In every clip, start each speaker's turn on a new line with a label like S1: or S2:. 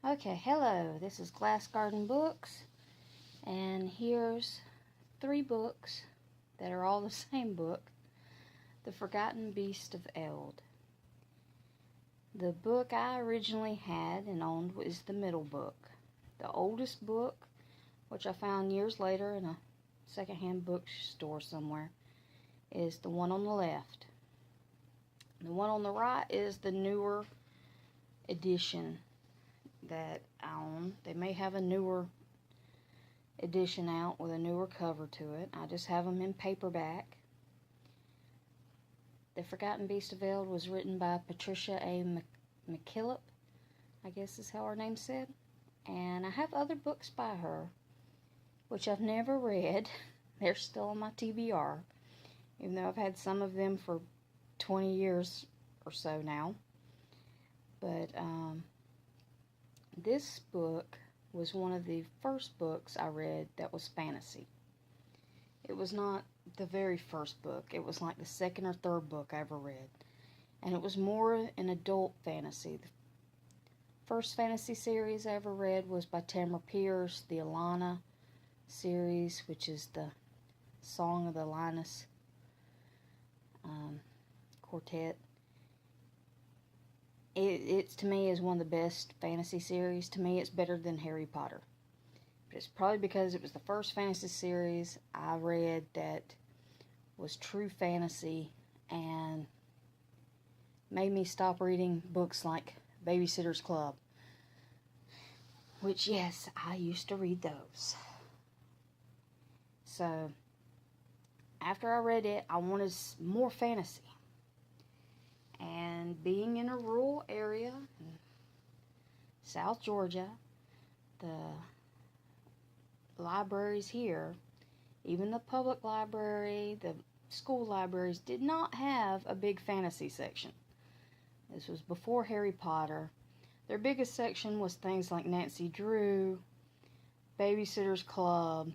S1: Okay, hello, this is Glass Garden Books, and here's 3 books that are all the same book, The Forgotten Beasts of Eld. The book I originally had and owned is the middle book. The oldest book, which I found years later in a secondhand bookstore somewhere, is the one on the left. The one on the right is the newer edition that I own. They may have a newer edition out with a newer cover to it. I just have them in paperback. The Forgotten Beast of Eld was written by Patricia A. McKillip, I guess is how her name's said. And I have other books by her, which I've never read. They're still on my TBR, even though I've had some of them for 20 years or so now. But this book was one of the first books I read that was fantasy. It was not the very first book. It was like the second or third book I ever read. And it was more an adult fantasy. The first fantasy series I ever read was by Tamara Pierce, the Alana series, which is the Song of the Linus Quartet. It to me is one of the best fantasy series. To me, it's better than Harry Potter. But it's probably because it was the first fantasy series I read that was true fantasy and made me stop reading books like Babysitter's Club, which, yes, I used to read those. So, after I read it, I wanted more fantasy. And being in a rural area in South Georgia, the libraries here, even the public library, the school libraries, did not have a big fantasy section. This was before Harry Potter. Their biggest section was things like Nancy Drew, Babysitter's Club,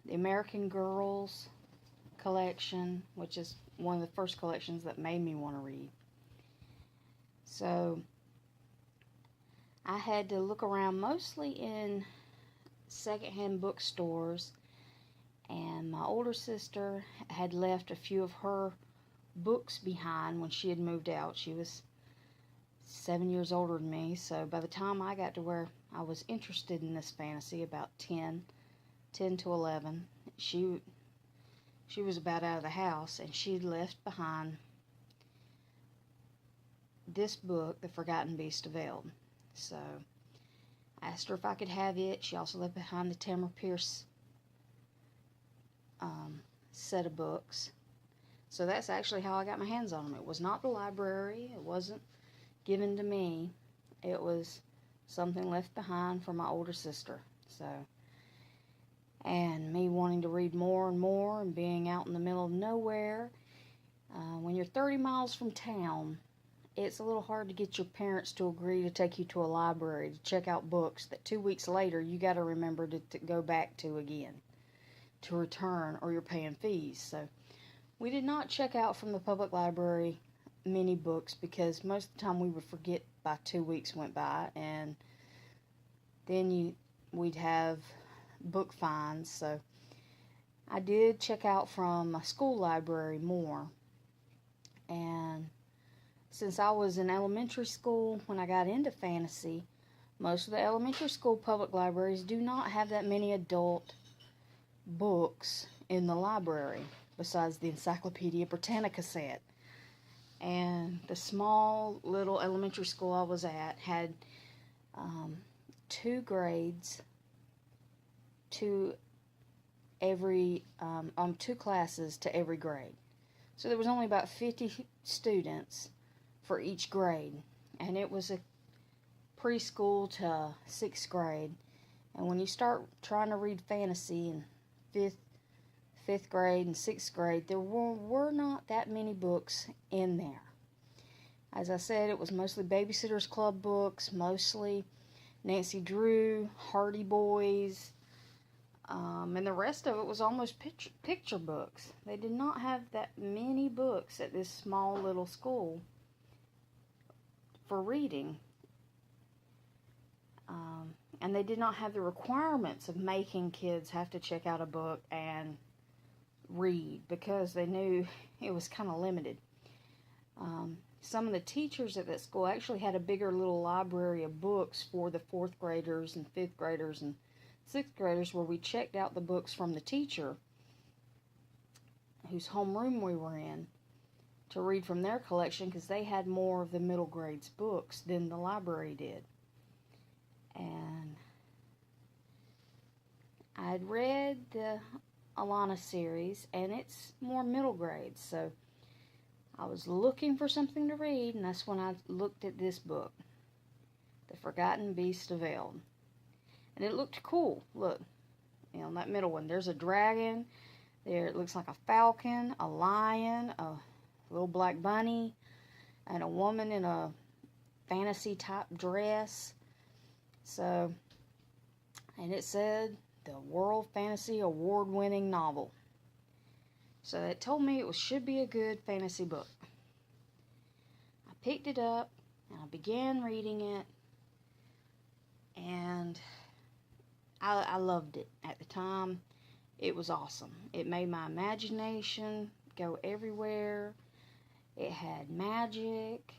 S1: the American Girls collection, which is one of the first collections that made me want to read. So I had to look around mostly in secondhand bookstores, and my older sister had left a few of her books behind when she had moved out. She was 7 years older than me, so by the time I got to where I was interested in this fantasy, about 10 to 11, she was about out of the house, and she'd left behind this book, The Forgotten Beast of Eld. So I asked her if I could have it. She also left behind the Tamara Pierce set of books. So that's actually how I got my hands on them. It was not the library. It wasn't given to me. It was something left behind for my older sister. So, and me wanting to read more and more and being out in the middle of nowhere. When you're 30 miles from town, it's a little hard to get your parents to agree to take you to a library to check out books that 2 weeks later you got to remember to go back to again, to return, or you're paying fees. So we did not check out from the public library many books because most of the time we would forget by 2 weeks went by, and then we'd have book finds. So I did check out from my school library more. And since I was in elementary school when I got into fantasy, most of the elementary school public libraries do not have that many adult books in the library besides the Encyclopedia Britannica set. And the small little elementary school I was at had 2 grades to every 2 classes to every grade. So there was only about 50 students for each grade, and it was a preschool to 6th grade. And when you start trying to read fantasy in 5th grade and 6th grade, there were not that many books in there. As I said, it was mostly Babysitter's Club books, mostly Nancy Drew, Hardy Boys, And the rest of it was almost picture books. They did not have that many books at this small little school for reading. And they did not have the requirements of making kids have to check out a book and read, because they knew it was kind of limited. Some of the teachers at that school actually had a bigger little library of books for the 4th graders and 5th graders and 6th graders, where we checked out the books from the teacher whose homeroom we were in to read from their collection, because they had more of the middle grades books than the library did. And I'd read the Alana series, and it's more middle grades, so I was looking for something to read, and that's when I looked at this book, The Forgotten Beasts of Eld. And it looked cool. Look, that middle one, there's a dragon, there it looks like a falcon, a lion, a little black bunny, and a woman in a fantasy type dress. So, and it said the World Fantasy Award-winning novel. So it told me it should be a good fantasy book. I picked it up and I began reading it, and I loved it. At the time, it was awesome. It made my imagination go everywhere. It had magic.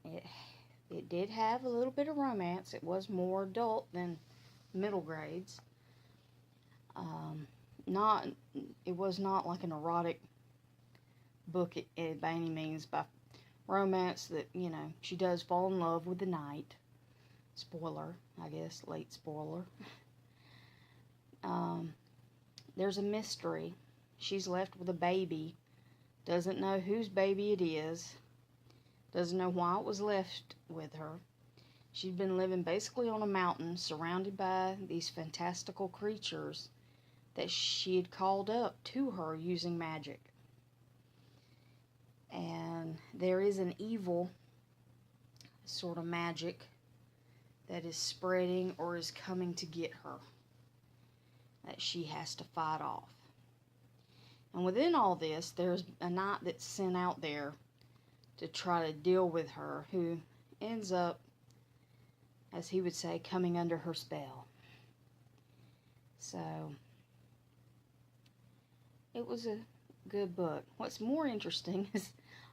S1: It did have a little bit of romance. It was more adult than middle grades. It was not like an erotic book by any means, by romance that, she does fall in love with the knight. Spoiler, I guess, late spoiler. There's a mystery. She's left with a baby. Doesn't know whose baby it is. Doesn't know why it was left with her. She'd been living basically on a mountain, surrounded by these fantastical creatures that she had called up to her using magic. And there is an evil sort of magic that is spreading or is coming to get her, that she has to fight off. And within all this, there's a knight that's sent out there to try to deal with her, who ends up, as he would say, coming under her spell. So, it was a good book. What's more interesting is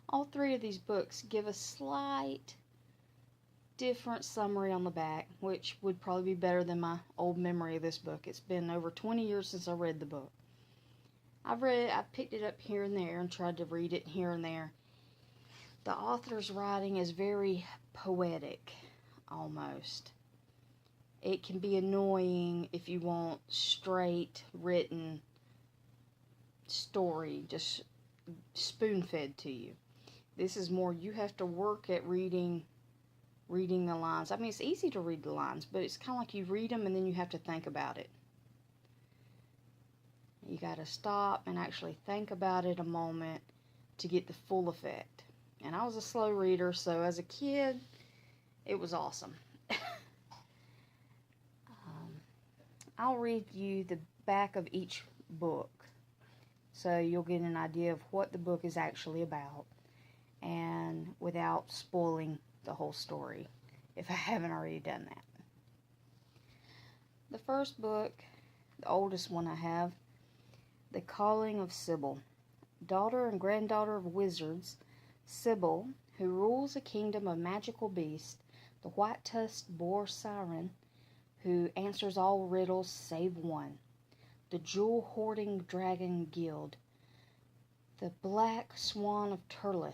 S1: all 3 of these books give a slight different summary on the back, which would probably be better than my old memory of this book. It's been over 20 years since I read the book. I picked it up here and there and tried to read it here and there. The author's writing is very poetic, almost. It can be annoying if you want straight written story, just spoon-fed to you. This is more, you have to work at reading the lines. I mean, it's easy to read the lines, but it's kind of like you read them and then you have to think about it. You got to stop and actually think about it a moment to get the full effect. And I was a slow reader, so as a kid, it was awesome. I'll read you the back of each book, so you'll get an idea of what the book is actually about, and without spoiling the whole story, if I haven't already done that. The first book, the oldest one I have, The Calling of Sybil. Daughter and granddaughter of wizards, Sybil, who rules a kingdom of magical beasts, the white-tusked boar siren, who answers all riddles save one, the jewel-hoarding dragon guild, the black swan of Turlith,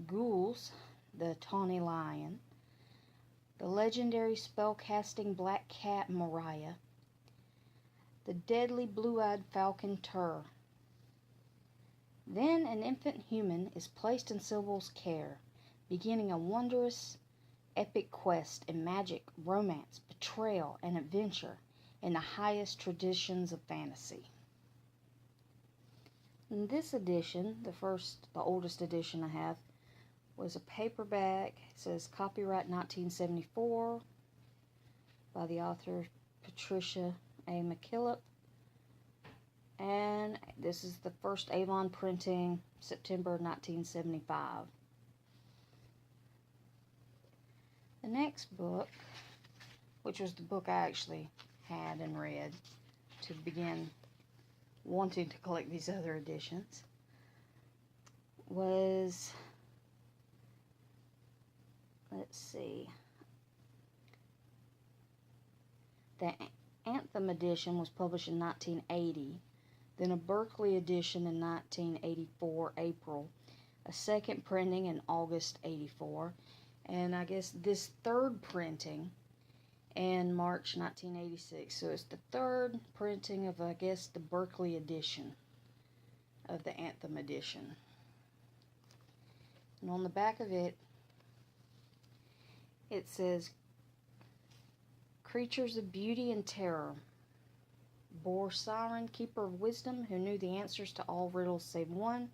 S1: ghouls, the tawny lion, the legendary spell-casting black cat Mariah, the deadly blue-eyed falcon Tur. Then an infant human is placed in Sybil's care, beginning a wondrous, epic quest in magic, romance, betrayal, and adventure in the highest traditions of fantasy. In this edition, the oldest edition I have, was a paperback. It says copyright 1974 by the author Patricia A. McKillip. And this is the first Avon printing, September 1975. The next book, which was the book I actually had and read to begin wanting to collect these other editions, was, let's see, the Anthem edition was published in 1980, then a Berkeley edition in 1984, April, a second printing in August 84, and I guess this third printing in March 1986. So it's the third printing of, I guess, the Berkeley edition of the Anthem edition. And on the back of it, it says, creatures of beauty and terror, bore siren, keeper of wisdom, who knew the answers to all riddles save one,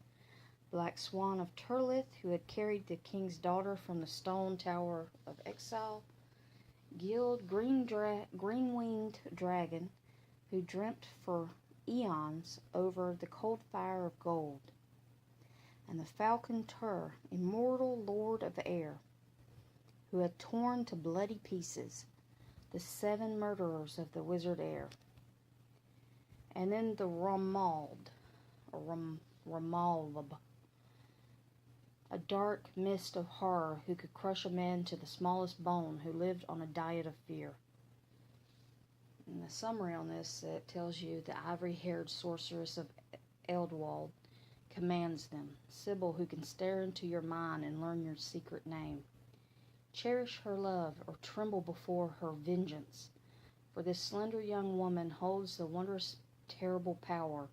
S1: Black Swan of Turlith, who had carried the king's daughter from the stone tower of exile, Gild, green-winged dragon, who dreamt for eons over the cold fire of gold, and the falcon Tur, immortal lord of the air, who had torn to bloody pieces the 7 murderers of the wizard air. And then the Ramalb, a dark mist of horror who could crush a man to the smallest bone, who lived on a diet of fear. And the summary on this, it tells you the ivory-haired sorceress of Eldwald commands them, Sybil, who can stare into your mind and learn your secret name. Cherish her love or tremble before her vengeance, for this slender young woman holds the wondrous, terrible power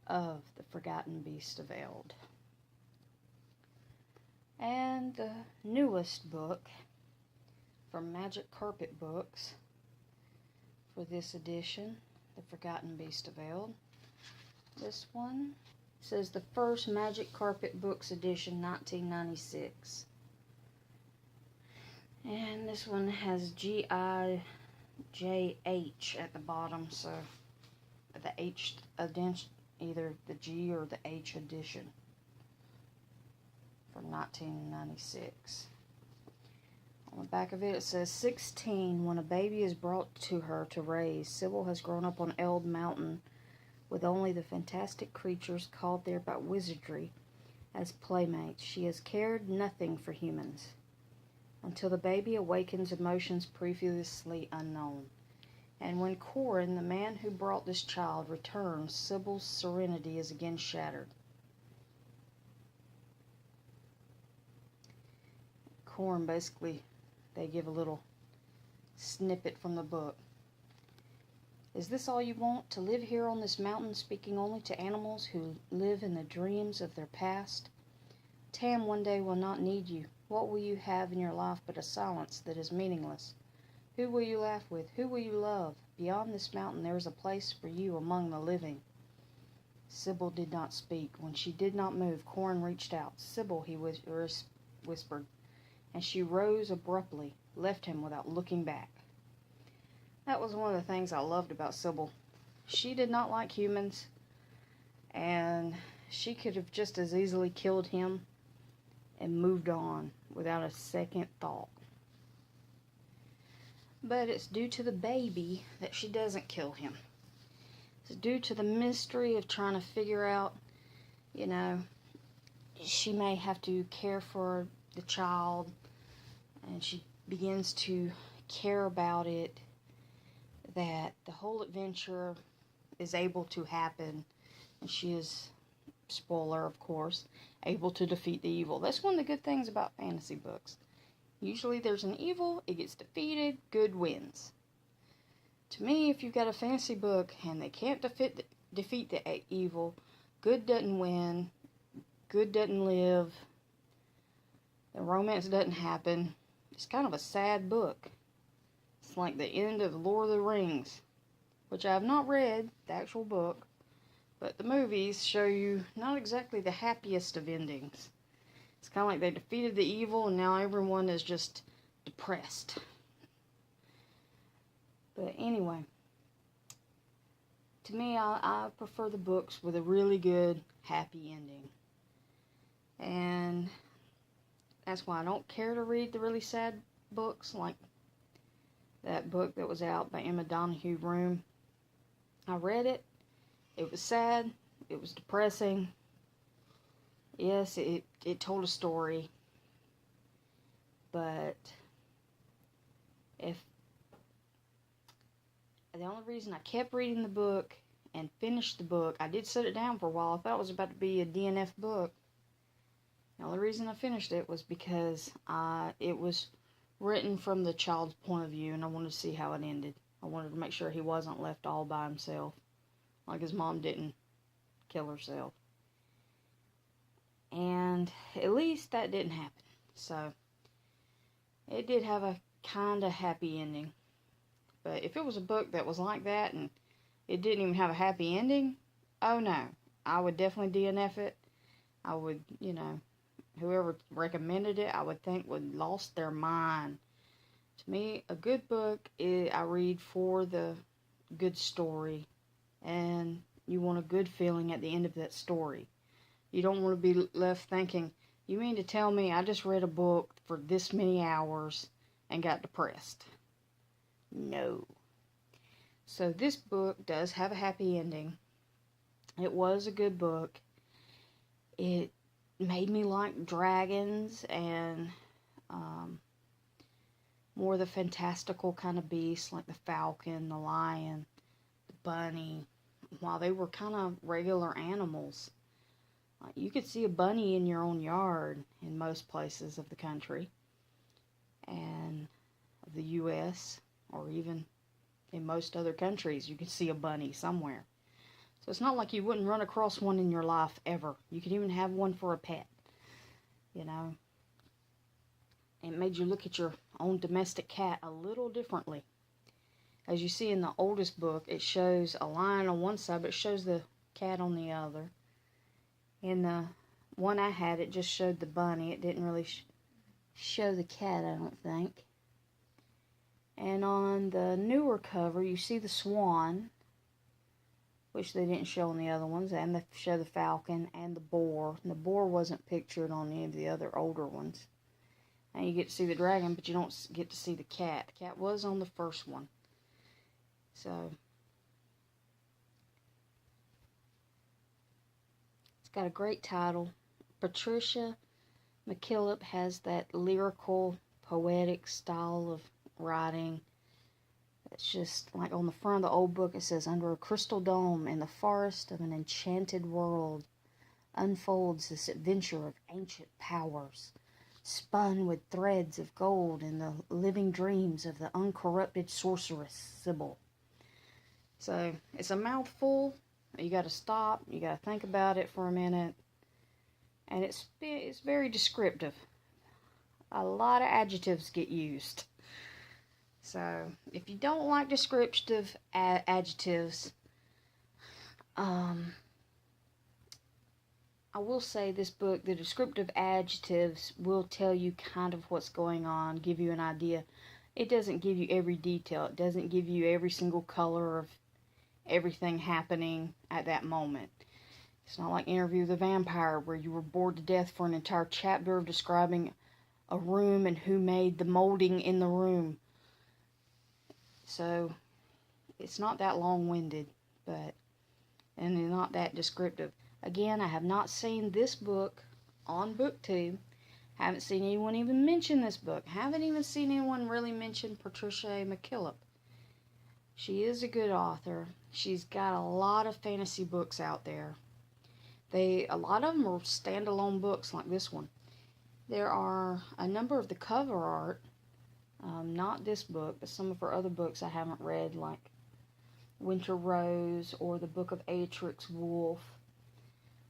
S1: of the Forgotten Beasts of Eld. And the newest book from Magic Carpet Books for this edition, The Forgotten Beast of Eld. This one says the first Magic Carpet Books edition, 1996. And this one has GIJH at the bottom, so the H, either the G or the H edition from 1996. On the back of it, it says, 16, when a baby is brought to her to raise, Sybil has grown up on Eld Mountain with only the fantastic creatures called there by wizardry as playmates. She has cared nothing for humans until the baby awakens emotions previously unknown. And when Corin, the man who brought this child, returns, Sybil's serenity is again shattered. Corin, basically, they give a little snippet from the book. Is this all you want, to live here on this mountain, speaking only to animals who live in the dreams of their past? Tam one day will not need you. What will you have in your life but a silence that is meaningless? Who will you laugh with? Who will you love? Beyond this mountain there is a place for you among the living. Sybil did not speak. When she did not move, Corin reached out. Sybil, he whispered, and she rose abruptly, left him without looking back. That was one of the things I loved about Sybil. She did not like humans, and she could have just as easily killed him and moved on without a second thought. But it's due to the baby that she doesn't kill him. It's due to the mystery of trying to figure out, she may have to care for the child, and she begins to care about it, that the whole adventure is able to happen, and she is, spoiler of course, able to defeat the evil. That's one of the good things about fantasy books. Usually there's an evil, it gets defeated, good wins. To me, if you've got a fantasy book and they can't defeat the evil, good doesn't win, good doesn't live, the romance doesn't happen, it's kind of a sad book. It's like the end of Lord of the Rings, which I have not read, the actual book, but the movies show you not exactly the happiest of endings. It's kind of like they defeated the evil and now everyone is just depressed. But anyway, to me, I prefer the books with a really good, happy ending. And that's why I don't care to read the really sad books, like that book that was out by Emma Donoghue, Room. I read it. It was sad. It was depressing. Yes, it told a story. But if the only reason I kept reading the book and finished the book, I did set it down for a while. I thought it was about to be a DNF book. The only reason I finished it was because it was written from the child's point of view, and I wanted to see how it ended. I wanted to make sure he wasn't left all by himself, like his mom didn't kill herself. And at least that didn't happen. So it did have a kind of happy ending. But if it was a book that was like that and it didn't even have a happy ending, oh no, I would definitely DNF it. I would, whoever recommended it, I would think would lost their mind. To me, a good book I read for the good story, and you want a good feeling at the end of that story. You don't want to be left thinking, you mean to tell me I just read a book for this many hours and got depressed? No. So this book does have a happy ending. It was a good book. It made me like dragons and more of the fantastical kind of beasts, like the falcon, the lion, the bunny, while they were kind of regular animals. You could see a bunny in your own yard in most places of the country and of the U.S., or even in most other countries you could see a bunny somewhere. So it's not like you wouldn't run across one in your life ever. You could even have one for a pet. It made you look at your own domestic cat a little differently. As you see in the oldest book, it shows a lion on one side, but it shows the cat on the other. In the one I had, it just showed the bunny. It didn't really show the cat, I don't think. And on the newer cover, you see the swan, which they didn't show on the other ones, and they show the falcon and the boar. And the boar wasn't pictured on any of the other older ones. And you get to see the dragon, but you don't get to see the cat. The cat was on the first one. So it's got a great title. Patricia McKillip has that lyrical, poetic style of writing. It's just like on the front of the old book, it says, under a crystal dome in the forest of an enchanted world unfolds this adventure of ancient powers, spun with threads of gold in the living dreams of the uncorrupted sorceress Sybil. So it's a mouthful. You got to stop. You got to think about it for a minute. And it's very descriptive. A lot of adjectives get used. So if you don't like descriptive adjectives, I will say this book, the descriptive adjectives will tell you kind of what's going on, give you an idea. It doesn't give you every detail. It doesn't give you every single color of everything happening at that moment. It's not like Interview with the Vampire, where you were bored to death for an entire chapter of describing a room and who made the molding in the room. So it's not that long-winded, and it's not that descriptive. Again, I have not seen this book on booktube. Haven't seen anyone even mention this book. Haven't even seen anyone really mention Patricia A. McKillip. She is a good author. She's got a lot of fantasy books out there. A lot of them are standalone books like this one. There are a number of the cover art, not this book, but some of her other books I haven't read, like Winter Rose or the Book of Atrix Wolf.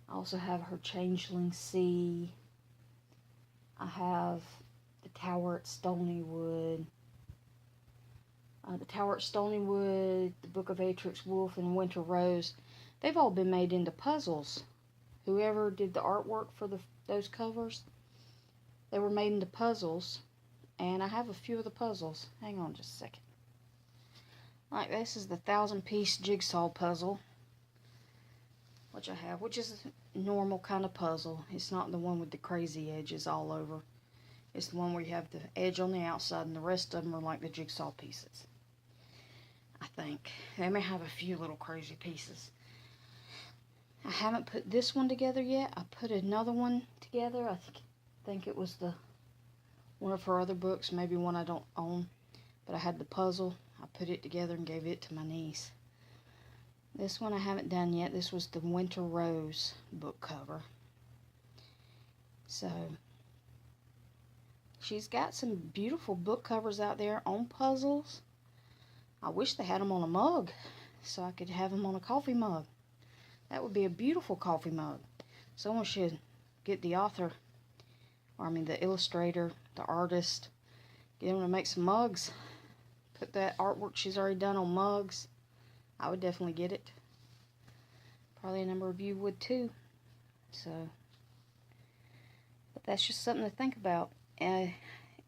S1: I also have her Changeling Sea. I have the Tower at Stonywood. The Tower at Stonywood, the Book of Atrix Wolf, and Winter Rose. They've all been made into puzzles. Whoever did the artwork for those covers, they were made into puzzles. And I have a few of the puzzles. Hang on just a second. Like this is the 1,000-piece jigsaw puzzle, which I have, which is a normal kind of puzzle. It's not the one with the crazy edges all over. It's the one where you have the edge on the outside and the rest of them are like the jigsaw pieces. I think. They may have a few little crazy pieces. I haven't put this one together yet. I put another one together. I think it was one of her other books, maybe one I don't own. But I had the puzzle. I put it together and gave it to my niece. This one I haven't done yet. This was the Winter Rose book cover. So she's got some beautiful book covers out there on puzzles. I wish they had them on a mug so I could have them on a coffee mug. That would be a beautiful coffee mug. Someone should get the author, or I mean the illustrator, the artist, get them to make some mugs. Put that artwork she's already done on mugs. I would definitely get it. Probably a number of you would too. So, but that's just something to think about.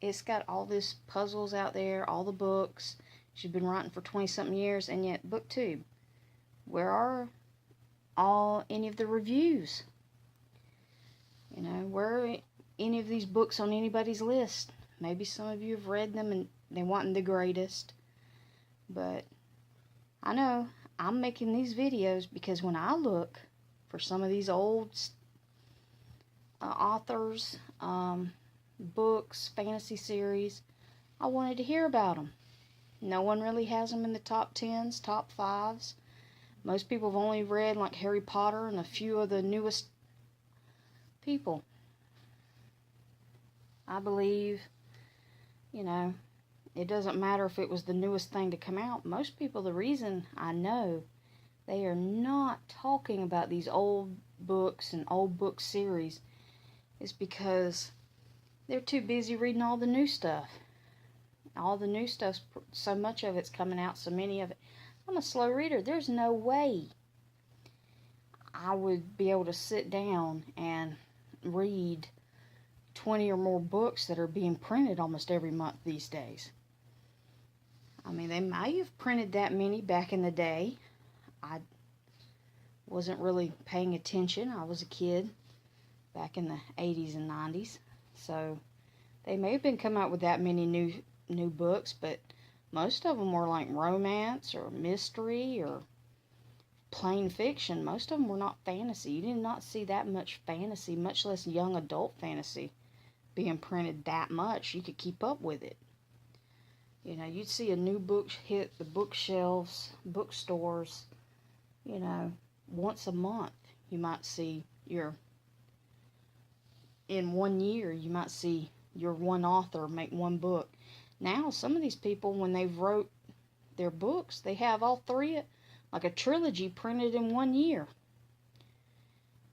S1: It's got all these puzzles out there, all the books. She's been writing for 20-something years, and yet booktube. Where are any of the reviews? You know, where are any of these books on anybody's list? Maybe some of you have read them and they want the greatest. But I know I'm making these videos because when I look for some of these old authors, books, fantasy series, I wanted to hear about them. No one really has them in the top 10s, top 5s. Most people have only read like Harry Potter and a few of the newest people. I believe, you know, it doesn't matter if it was the newest thing to come out. Most people, the reason I know they are not talking about these old books and old book series is because they're too busy reading all the new stuff. All the new stuff, so much of it's coming out, so many of it. I'm a slow reader. There's no way I would be able to sit down and read 20 or more books that are being printed almost every month these days. I mean, they might have printed that many back in the day. I wasn't really paying attention. I was a kid back in the 80s and 90s. So they may have been coming out with that many new books, but most of them were like romance or mystery or plain fiction. Most of them were not fantasy. You did not see that much fantasy, much less young adult fantasy being printed that much. You could keep up with it. You know, you'd see a new book hit the bookshelves, bookstores, you know, once a month. You might see in 1 year, you might see your one author make one book. Now, some of these people, when they've wrote their books, they have all three, like a trilogy, printed in 1 year.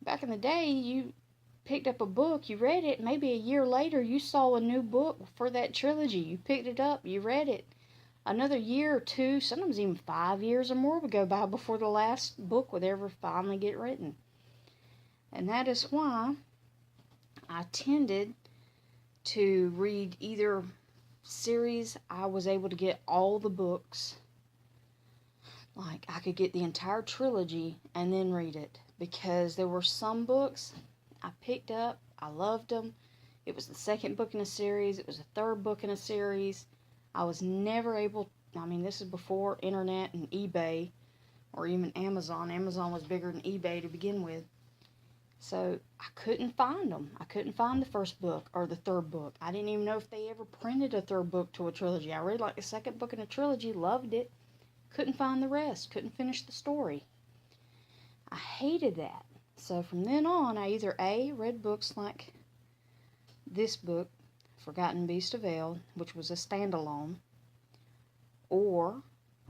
S1: Back in the day, you picked up a book, you read it, maybe a year later, you saw a new book for that trilogy. You picked it up, you read it. Another year or two, sometimes even 5 years or more would go by before the last book would ever finally get written. And that is why I tended to read either series I was able to get all the books. Like, I could get the entire trilogy and then read it. Because there were some books I picked up, I loved them. It was the second book in a series, it was the third book in a series. I was never able, I mean, this is before internet and eBay, or even Amazon. Amazon was bigger than eBay to begin with. So I couldn't find them. I couldn't find the first book or the third book. I didn't even know if they ever printed a third book to a trilogy. I read like the second book in a trilogy, loved it. Couldn't find the rest. Couldn't finish the story. I hated that. So from then on, I either A, read books like this book, Forgotten Beasts of Eld, which was a standalone, or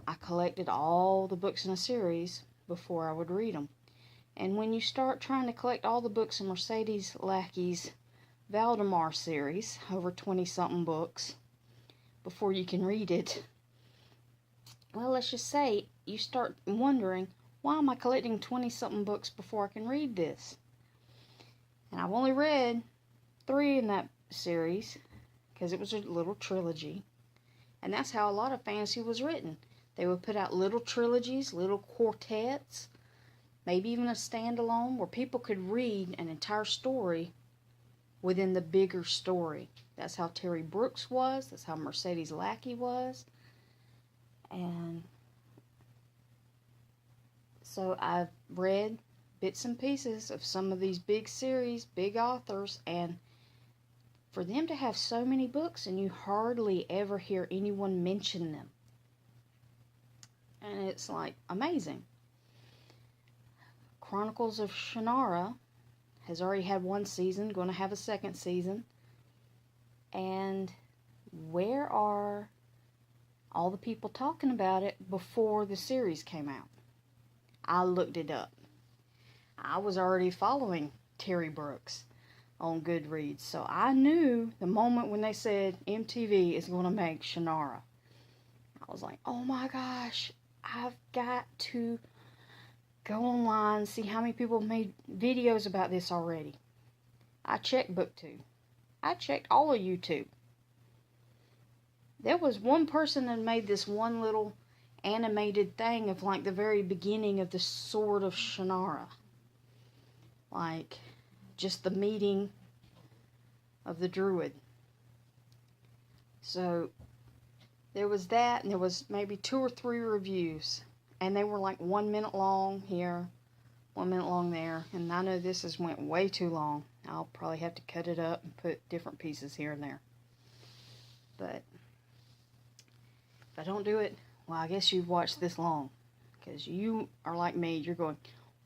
S1: I collected all the books in a series before I would read them. And when you start trying to collect all the books in Mercedes Lackey's Valdemar series, over 20-something books, before you can read it, well, let's just say you start wondering, why am I collecting 20-something books before I can read this? And I've only read 3 in that series, because it was a little trilogy. And that's how a lot of fantasy was written. They would put out little trilogies, little quartets, maybe even a standalone where people could read an entire story within the bigger story. That's how Terry Brooks was. That's how Mercedes Lackey was. And so I've read bits and pieces of some of these big series, big authors, and for them to have so many books and you hardly ever hear anyone mention them. And it's like amazing. Chronicles of Shannara has already had one season, going to have a second season. And where are all the people talking about it before the series came out? I looked it up. I was already following Terry Brooks on Goodreads, so I knew the moment when they said MTV is going to make Shannara. I was like, oh my gosh, I've got to go online and see how many people made videos about this already. I checked booktube. I checked all of YouTube. There was one person that made this one little animated thing of like the very beginning of the Sword of Shannara. Like just the meeting of the druid. So there was that, and there was maybe 2 or 3 reviews, and they were like 1 minute long here, 1 minute long there, and I know this has went way too long. I'll probably have to cut it up and put different pieces here and there. But if I don't do it, well, I guess you've watched this long, because you are like me, you're going,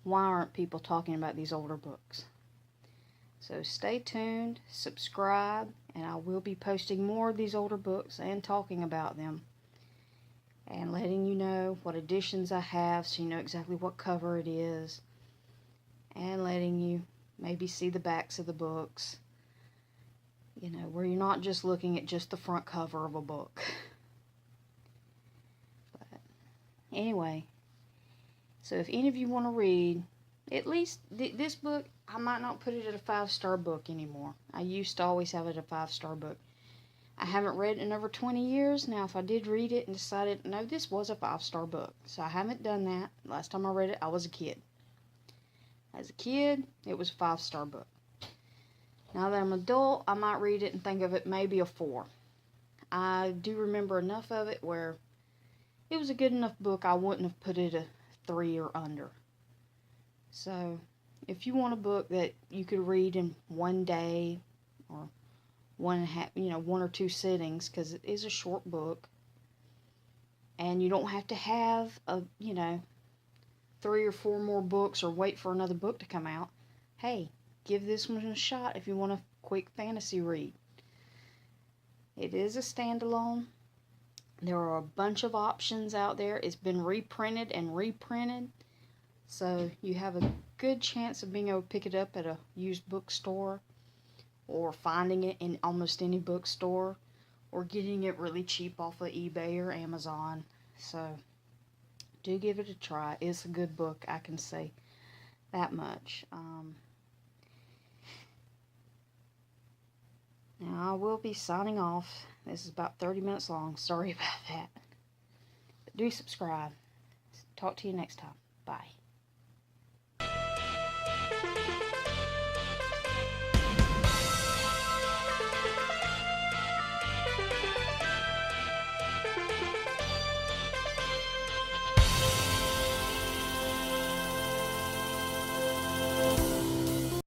S1: why aren't people talking about these older books? So stay tuned, subscribe, and I will be posting more of these older books and talking about them and letting you know what editions I have so you know exactly what cover it is, and letting you maybe see the backs of the books, you know, where you're not just looking at just the front cover of a book. But anyway, so if any of you want to read at least this book, I might not put it at a 5-star book anymore. I used to always have it a 5-star book. I haven't read it in over 20 years. Now, if I did read it and decided, no, this was a 5-star book. So I haven't done that. Last time I read it, I was a kid. As a kid, it was a 5-star book. Now that I'm an adult, I might read it and think of it maybe a 4. I do remember enough of it where it was a good enough book I wouldn't have put it a 3 or under. So, if you want a book that you could read in one day or 1 or 2 sittings, because it is a short book, and you don't have to have 3 or 4 more books or wait for another book to come out, hey, give this one a shot if you want a quick fantasy read. It is a standalone. There are a bunch of options out there. It's been reprinted and reprinted. So you have a good chance of being able to pick it up at a used bookstore, or finding it in almost any bookstore, or getting it really cheap off of eBay or Amazon. So do give it a try. It's a good book, I can say that much. Now I will be signing off. This is about 30 minutes long. Sorry about that. But do subscribe. Talk to you next time. Bye.